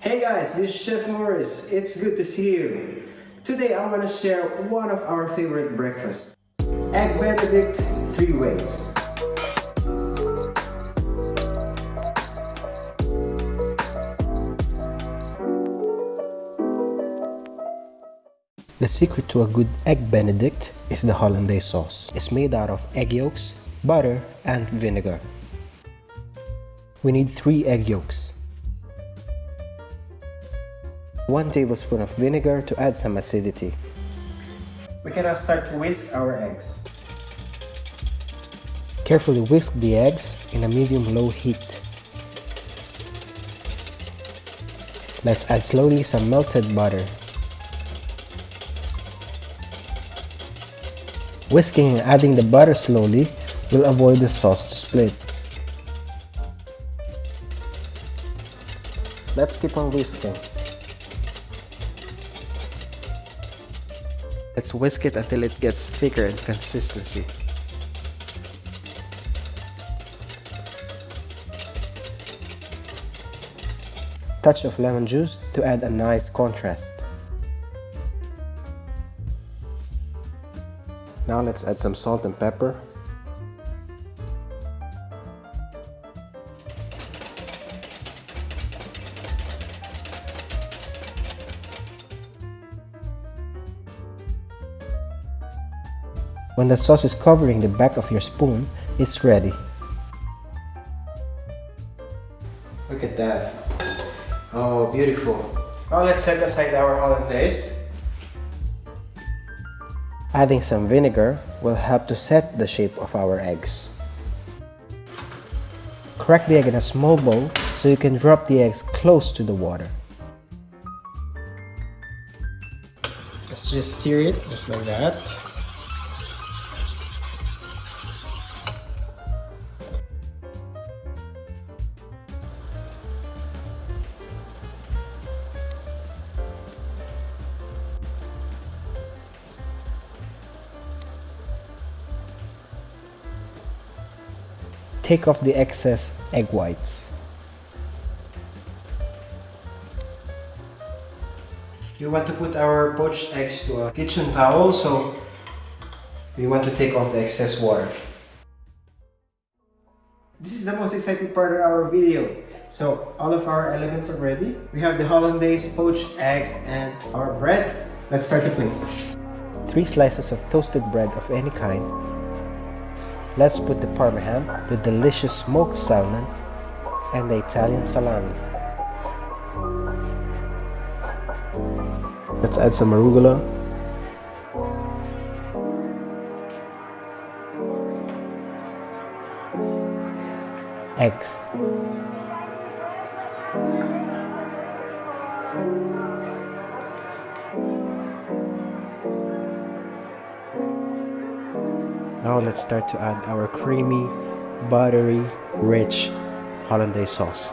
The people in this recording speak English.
Hey guys, this is Chef Morris. It's good to see you. Today I want to share one of our favorite breakfasts. Egg Benedict 3 ways. The secret to a good Egg Benedict is the Hollandaise sauce. It's made out of egg yolks, butter, and vinegar. We need 3 egg yolks, 1 tablespoon of vinegar to add some acidity. We can now start to whisk our eggs. Carefully whisk the eggs in a medium-low heat. Let's add slowly some melted butter. Whisking and adding the butter slowly will avoid the sauce to split. Let's keep on whisking. Let's whisk it until it gets thicker in consistency. Touch of lemon juice to add a nice contrast. Now let's add some salt and pepper. When the sauce is covering the back of your spoon, it's ready. Look at that. Oh, beautiful. Now let's set aside our hollandaise. Adding some vinegar will help to set the shape of our eggs. Crack the egg in a small bowl so you can drop the eggs close to the water. Let's just stir it just like that. Take off the excess egg whites. We want to put our poached eggs to a kitchen towel, so we want to take off the excess water. This is the most exciting part of our video. So all of our elements are ready. We have the hollandaise, poached eggs, and our bread. Let's start the plate. 3 slices of toasted bread of any kind. Let's put the Parma ham, the delicious smoked salmon, and the Italian salami. Let's add some arugula. Eggs. Now let's start to add our creamy, buttery, rich Hollandaise sauce.